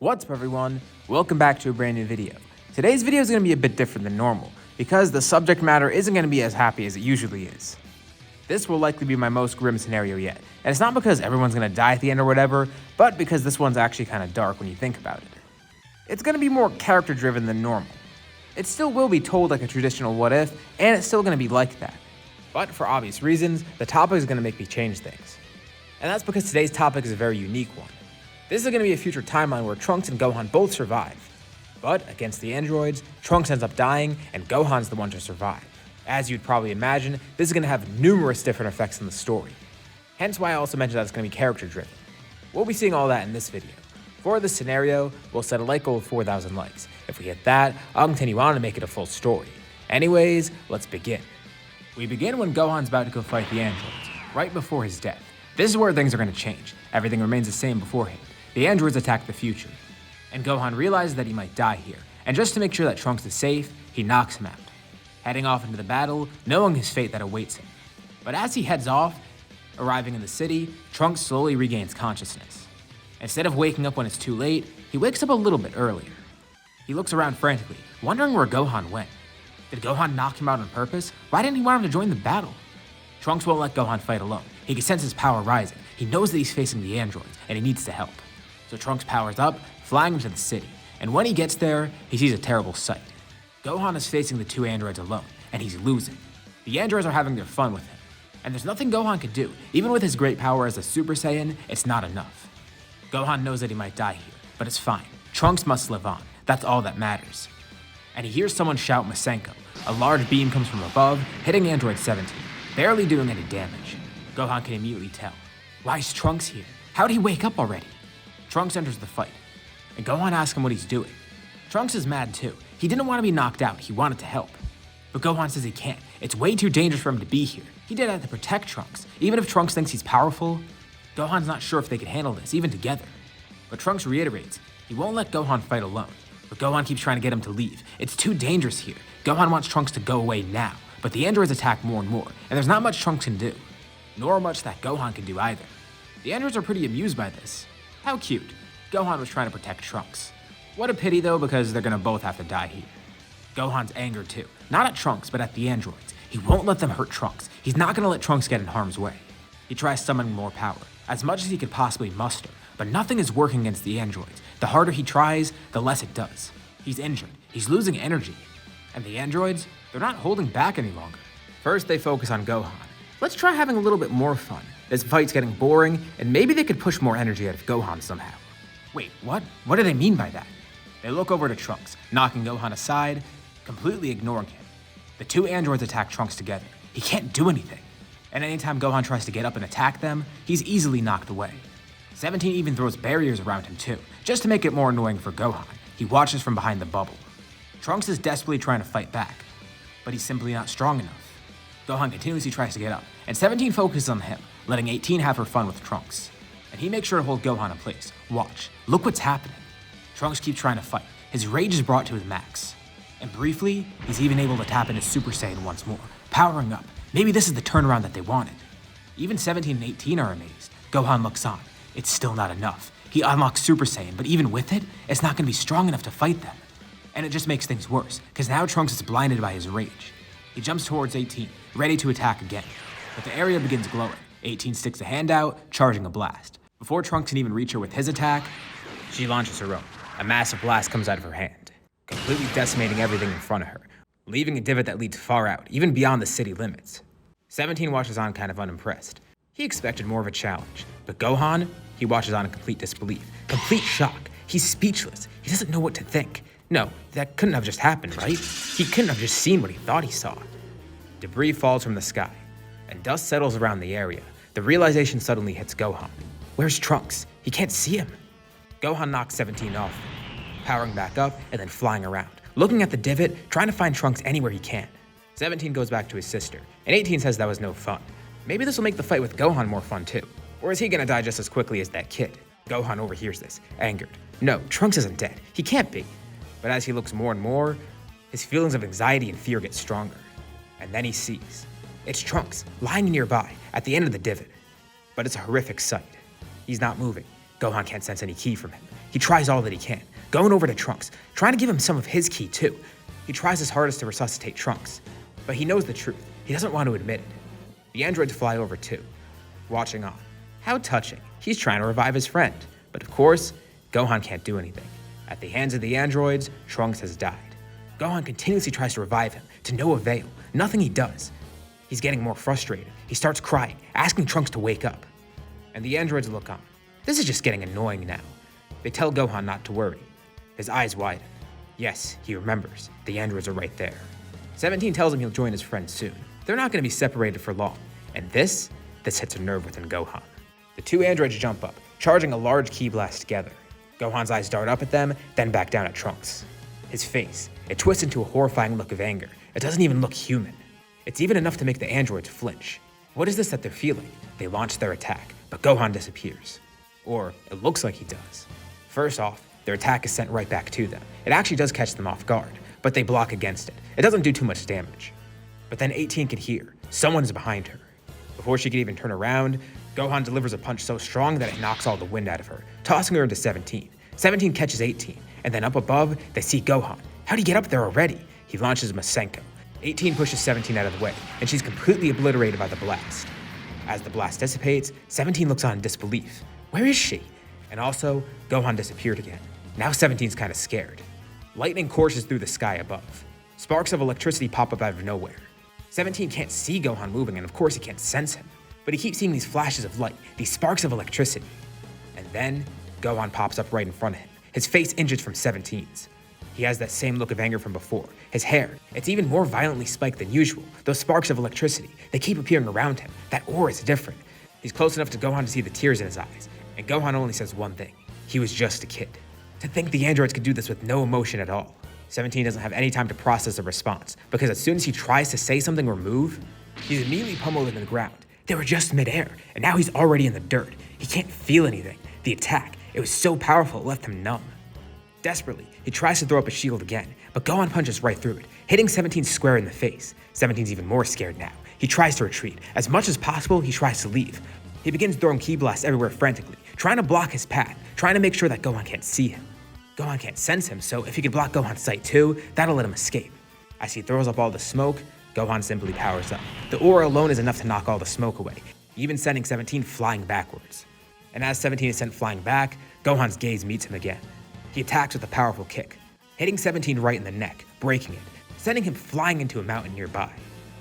What's up everyone? Welcome back to a brand new video. Today's video is going to be a bit different than normal because the subject matter isn't going to be as happy as it usually is. This will likely be my most grim scenario yet, and it's not because everyone's going to die at the end or whatever, but because this one's actually kind of dark when you think about it. It's going to be more character driven than normal. It still will be told like a traditional what if, and it's still going to be like that. But for obvious reasons, the topic is going to make me change things. And that's because today's topic is a very unique one. This is going to be a future timeline where Trunks and Gohan both survive. But against the androids, Trunks ends up dying and Gohan's the one to survive. As you'd probably imagine, this is going to have numerous different effects in the story. Hence why I also mentioned that it's going to be character driven. We'll be seeing all that in this video. For this scenario, we'll set a like goal of 4,000 likes. If we hit that, I'll continue on to make it a full story. Anyways, let's begin. We begin when Gohan's about to go fight the androids, right before his death. This is where things are going to change. Everything remains the same beforehand. The androids attack the future, and Gohan realizes that he might die here, and just to make sure that Trunks is safe, he knocks him out. Heading off into the battle, knowing his fate that awaits him. But as he heads off, arriving in the city, Trunks slowly regains consciousness. Instead of waking up when it's too late, he wakes up a little bit earlier. He looks around frantically, wondering where Gohan went. Did Gohan knock him out on purpose? Why didn't he want him to join the battle? Trunks won't let Gohan fight alone. He can sense his power rising. He knows that he's facing the androids, and he needs to help. So Trunks powers up, flying into the city, and when he gets there, he sees a terrible sight. Gohan is facing the two androids alone, and he's losing. The androids are having their fun with him, and there's nothing Gohan could do. Even with his great power as a Super Saiyan, it's not enough. Gohan knows that he might die here, but it's fine. Trunks must live on. That's all that matters. And he hears someone shout Masenko. A large beam comes from above, hitting Android 17, barely doing any damage. Gohan can immediately tell. Why is Trunks here? How'd he wake up already? Trunks enters the fight, and Gohan asks him what he's doing. Trunks is mad too. He didn't want to be knocked out, he wanted to help. But Gohan says he can't. It's way too dangerous for him to be here. He did that to protect Trunks. Even if Trunks thinks he's powerful, Gohan's not sure if they can handle this, even together. But Trunks reiterates, he won't let Gohan fight alone. But Gohan keeps trying to get him to leave. It's too dangerous here. Gohan wants Trunks to go away now, but the androids attack more and more, and there's not much Trunks can do. Nor much that Gohan can do either. The androids are pretty amused by this. How cute. Gohan was trying to protect Trunks. What a pity though, because they're gonna both have to die here. Gohan's angered too. Not at Trunks, but at the androids. He won't let them hurt Trunks. He's not gonna let Trunks get in harm's way. He tries summoning more power, as much as he could possibly muster, but nothing is working against the androids. The harder he tries, the less it does. He's injured. He's losing energy. And the androids, they're not holding back any longer. First, they focus on Gohan. Let's try having a little bit more fun. This fight's getting boring, and maybe they could push more energy out of Gohan somehow. Wait, what? What do they mean by that? They look over to Trunks, knocking Gohan aside, completely ignoring him. The two androids attack Trunks together. He can't do anything. And anytime Gohan tries to get up and attack them, he's easily knocked away. 17 even throws barriers around him too, just to make it more annoying for Gohan. He watches from behind the bubble. Trunks is desperately trying to fight back, but he's simply not strong enough. Gohan continuously tries to get up, and 17 focuses on him, letting 18 have her fun with Trunks. And he makes sure to hold Gohan in place. Watch, look what's happening. Trunks keeps trying to fight. His rage is brought to his max. And briefly, he's even able to tap into Super Saiyan once more, powering up. Maybe this is the turnaround that they wanted. Even 17 and 18 are amazed. Gohan looks on. It's still not enough. He unlocks Super Saiyan, but even with it, it's not going to be strong enough to fight them. And it just makes things worse, because now Trunks is blinded by his rage. He jumps towards 18, ready to attack again. But the area begins glowing. 18 sticks a hand out, charging a blast. Before Trunks can even reach her with his attack, she launches her own. A massive blast comes out of her hand, completely decimating everything in front of her, leaving a divot that leads far out, even beyond the city limits. 17 watches on kind of unimpressed. He expected more of a challenge, but Gohan, he watches on in complete disbelief, complete shock. He's speechless. He doesn't know what to think. No, that couldn't have just happened, right? He couldn't have just seen what he thought he saw. Debris falls from the sky, and dust settles around the area. The realization suddenly hits Gohan. Where's Trunks? He can't see him. Gohan knocks 17 off, powering back up and then flying around, looking at the divot, trying to find Trunks anywhere he can. 17 goes back to his sister, and 18 says that was no fun. Maybe this will make the fight with Gohan more fun too. Or is he gonna die just as quickly as that kid? Gohan overhears this, angered. No, Trunks isn't dead. He can't be. But as he looks more and more, his feelings of anxiety and fear get stronger. And then he sees. It's Trunks, lying nearby, at the end of the divot. But it's a horrific sight. He's not moving. Gohan can't sense any ki from him. He tries all that he can, going over to Trunks, trying to give him some of his ki too. He tries his hardest to resuscitate Trunks, but he knows the truth. He doesn't want to admit it. The androids fly over too, watching on. How touching. He's trying to revive his friend. But of course, Gohan can't do anything. At the hands of the androids, Trunks has died. Gohan continuously tries to revive him, to no avail. Nothing he does. He's getting more frustrated. He starts crying, asking Trunks to wake up. And the androids look on. This is just getting annoying now. They tell Gohan not to worry. His eyes widen. Yes, he remembers. The androids are right there. 17 tells him he'll join his friends soon. They're not going to be separated for long. And this hits a nerve within Gohan. The two androids jump up, charging a large ki blast together. Gohan's eyes dart up at them, then back down at Trunks. His face, it twists into a horrifying look of anger. It doesn't even look human. It's even enough to make the androids flinch. What is this that they're feeling? They launch their attack, but Gohan disappears. Or it looks like he does. First off, their attack is sent right back to them. It actually does catch them off guard, but they block against it. It doesn't do too much damage. But then 18 can hear. Someone's behind her. Before she can even turn around, Gohan delivers a punch so strong that it knocks all the wind out of her, tossing her into 17. 17 catches 18, and then up above, they see Gohan. How'd he get up there already? He launches Masenko. 18 pushes 17 out of the way, and she's completely obliterated by the blast. As the blast dissipates, 17 looks on in disbelief. Where is she? And also, Gohan disappeared again. Now 17's kind of scared. Lightning courses through the sky above. Sparks of electricity pop up out of nowhere. 17 can't see Gohan moving, and of course he can't sense him. But he keeps seeing these flashes of light, these sparks of electricity. And then, Gohan pops up right in front of him, his face injured from 17's. He has that same look of anger from before. His hair, it's even more violently spiked than usual. Those sparks of electricity, they keep appearing around him. That aura is different. He's close enough to Gohan to see the tears in his eyes. And Gohan only says one thing. He was just a kid. To think the androids could do this with no emotion at all. 17 doesn't have any time to process a response, because as soon as he tries to say something or move, he's immediately pummeled into the ground. They were just midair, and now he's already in the dirt. He can't feel anything. The attack, it was so powerful it left him numb. Desperately, he tries to throw up a shield again, but Gohan punches right through it, hitting 17 square in the face. 17's even more scared now. He tries to retreat. As much as possible, he tries to leave. He begins throwing ki blasts everywhere frantically, trying to block his path, trying to make sure that Gohan can't see him. Gohan can't sense him, so if he could block Gohan's sight too, that'll let him escape. As he throws up all the smoke, Gohan simply powers up. The aura alone is enough to knock all the smoke away, even sending 17 flying backwards. And as 17 is sent flying back, Gohan's gaze meets him again. He attacks with a powerful kick, hitting 17 right in the neck, breaking it, sending him flying into a mountain nearby.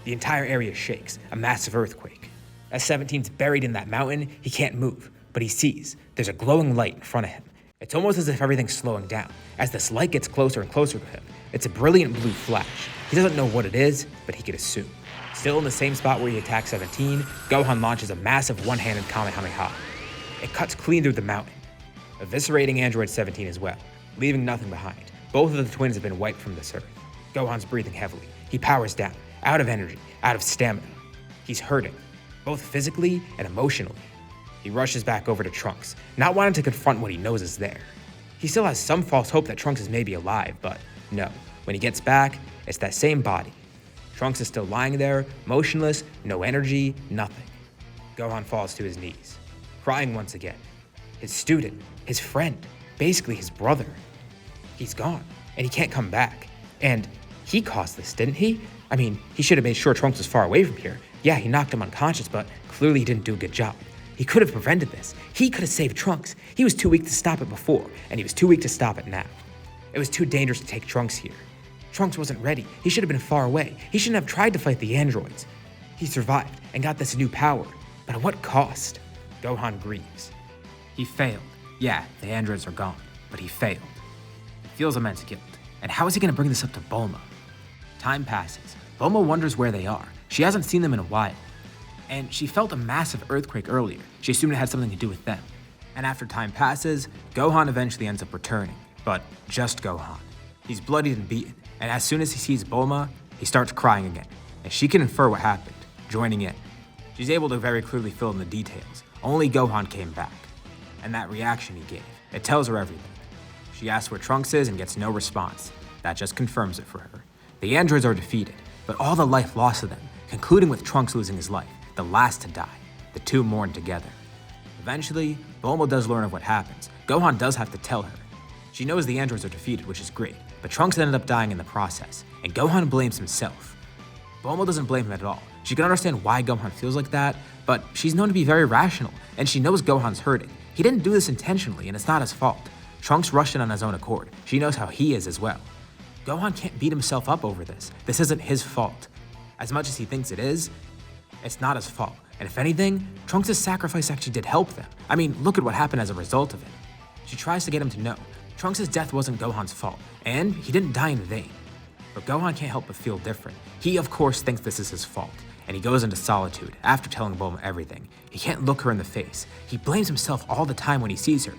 The entire area shakes, a massive earthquake. As 17's buried in that mountain, he can't move, but he sees there's a glowing light in front of him. It's almost as if everything's slowing down. As this light gets closer and closer to him, it's a brilliant blue flash. He doesn't know what it is, but he could assume. Still in the same spot where he attacked 17, Gohan launches a massive one-handed Kamehameha. It cuts clean through the mountain, eviscerating Android 17 as well, leaving nothing behind. Both of the twins have been wiped from this earth. Gohan's breathing heavily. He powers down, out of energy, out of stamina. He's hurting, both physically and emotionally. He rushes back over to Trunks, not wanting to confront what he knows is there. He still has some false hope that Trunks is maybe alive, but no. When he gets back, it's that same body. Trunks is still lying there, motionless, no energy, nothing. Gohan falls to his knees, crying once again. His student, his friend, basically his brother. He's gone, and he can't come back. And he caused this, didn't he? I mean, he should have made sure Trunks was far away from here. Yeah, he knocked him unconscious, but clearly he didn't do a good job. He could have prevented this. He could have saved Trunks. He was too weak to stop it before, and he was too weak to stop it now. It was too dangerous to take Trunks here. Trunks wasn't ready. He should have been far away. He shouldn't have tried to fight the androids. He survived and got this new power, but at what cost? Gohan grieves. He failed. Yeah, the androids are gone, but he failed. He feels immense guilt. And how is he going to bring this up to Bulma? Time passes. Bulma wonders where they are. She hasn't seen them in a while. And she felt a massive earthquake earlier. She assumed it had something to do with them. And after time passes, Gohan eventually ends up returning. But just Gohan. He's bloodied and beaten. And as soon as he sees Bulma, he starts crying again. And she can infer what happened, joining in. She's able to very clearly fill in the details. Only Gohan came back. And that reaction he gave, it tells her everything. She asks where Trunks is and gets no response. That just confirms it for her. The androids are defeated, but all the life lost to them, concluding with Trunks losing his life, the last to die. The two mourn together. Eventually, Bulma does learn of what happens. Gohan does have to tell her, She knows the androids are defeated, which is great, but Trunks ended up dying in the process, and Gohan blames himself. Bulma doesn't blame him at all. She can understand why Gohan feels like that, but she's known to be very rational, and she knows Gohan's hurting. He didn't do this intentionally, and it's not his fault. Trunks rushed in on his own accord. She knows how he is as well. Gohan can't beat himself up over this. This isn't his fault. As much as he thinks it is, it's not his fault. And if anything, Trunks' sacrifice actually did help them. I mean, look at what happened as a result of it. She tries to get him to know Trunks' death wasn't Gohan's fault, and he didn't die in vain. But Gohan can't help but feel different. He, of course, thinks this is his fault, and he goes into solitude after telling Bulma everything. He can't look her in the face. He blames himself all the time when he sees her,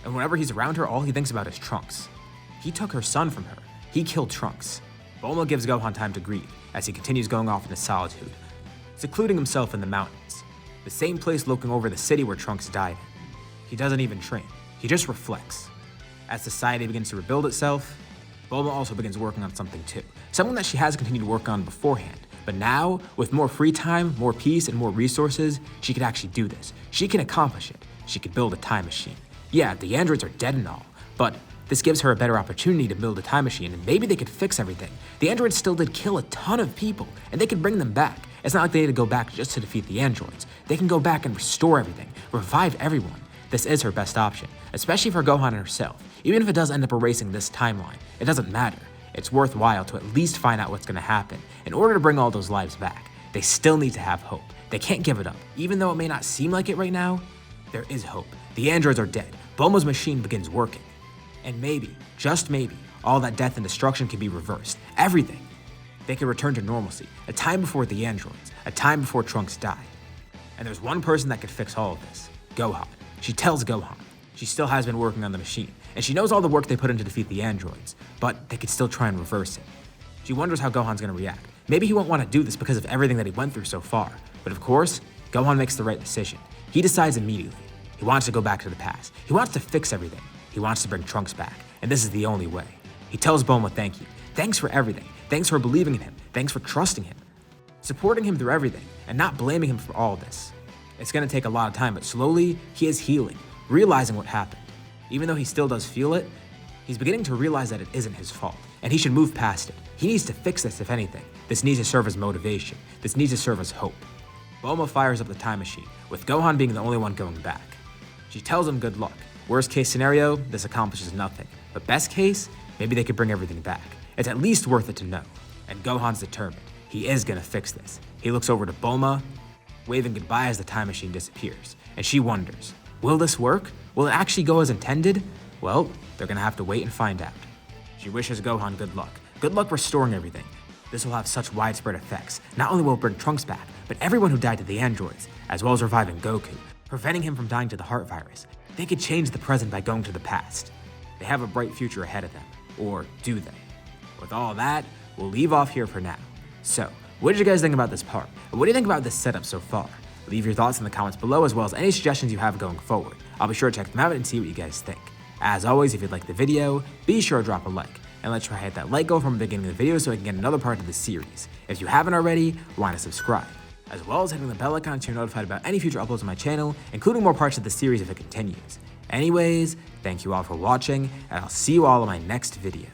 and whenever he's around her, all he thinks about is Trunks. He took her son from her. He killed Trunks. Bulma gives Gohan time to grieve as he continues going off into solitude, secluding himself in the mountains, the same place looking over the city where Trunks died in. He doesn't even train. He just reflects. As society begins to rebuild itself, Bulma also begins working on something too. Something that she has continued to work on beforehand. But now, with more free time, more peace, and more resources, she could actually do this. She can accomplish it. She could build a time machine. Yeah, the androids are dead and all, but this gives her a better opportunity to build a time machine, and maybe they could fix everything. The androids still did kill a ton of people, and they could bring them back. It's not like they need to go back just to defeat the androids. They can go back and restore everything, revive everyone. This is her best option, especially for Gohan and herself. Even if it does end up erasing this timeline, it doesn't matter. It's worthwhile to at least find out what's going to happen in order to bring all those lives back. They still need to have hope. They can't give it up. Even though it may not seem like it right now, there is hope. The androids are dead. Bulma's machine begins working. And maybe, just maybe, all that death and destruction can be reversed. Everything. They can return to normalcy, a time before the androids, a time before Trunks died. And there's one person that could fix all of this, Gohan. She tells Gohan she still has been working on the machine, and she knows all the work they put in to defeat the androids, but they could still try and reverse it. She wonders how Gohan's gonna react. Maybe he won't want to do this because of everything that he went through so far, but of course, Gohan makes the right decision. He decides immediately. He wants to go back to the past. He wants to fix everything. He wants to bring Trunks back, and this is the only way. He tells Bulma thank you. Thanks for everything. Thanks for believing in him. Thanks for trusting him. Supporting him through everything, and not blaming him for all this. It's gonna take a lot of time, but slowly, he is healing, realizing what happened. Even though he still does feel it, he's beginning to realize that it isn't his fault, and he should move past it. He needs to fix this, if anything. This needs to serve as motivation. This needs to serve as hope. Bulma fires up the time machine, with Gohan being the only one going back. She tells him good luck. Worst case scenario, this accomplishes nothing. But best case, maybe they could bring everything back. It's at least worth it to know. And Gohan's determined. He is gonna fix this. He looks over to Bulma, waving goodbye as the time machine disappears. And she wonders, will this work? Will it actually go as intended? Well, they're gonna have to wait and find out. She wishes Gohan good luck. Good luck restoring everything. This will have such widespread effects. Not only will it bring Trunks back, but everyone who died to the androids, as well as reviving Goku, preventing him from dying to the heart virus. They could change the present by going to the past. They have a bright future ahead of them. Or do they? With all that, we'll leave off here for now. So, what did you guys think about this part? And what do you think about this setup so far? Leave your thoughts in the comments below, as well as any suggestions you have going forward. I'll be sure to check them out and see what you guys think. As always, if you liked the video, be sure to drop a like. And let's try to hit that like goal from the beginning of the video so we can get another part of this series. If you haven't already, why not subscribe? As well as hitting the bell icon so you're notified about any future uploads on my channel, including more parts of the series if it continues. Anyways, thank you all for watching, and I'll see you all in my next video.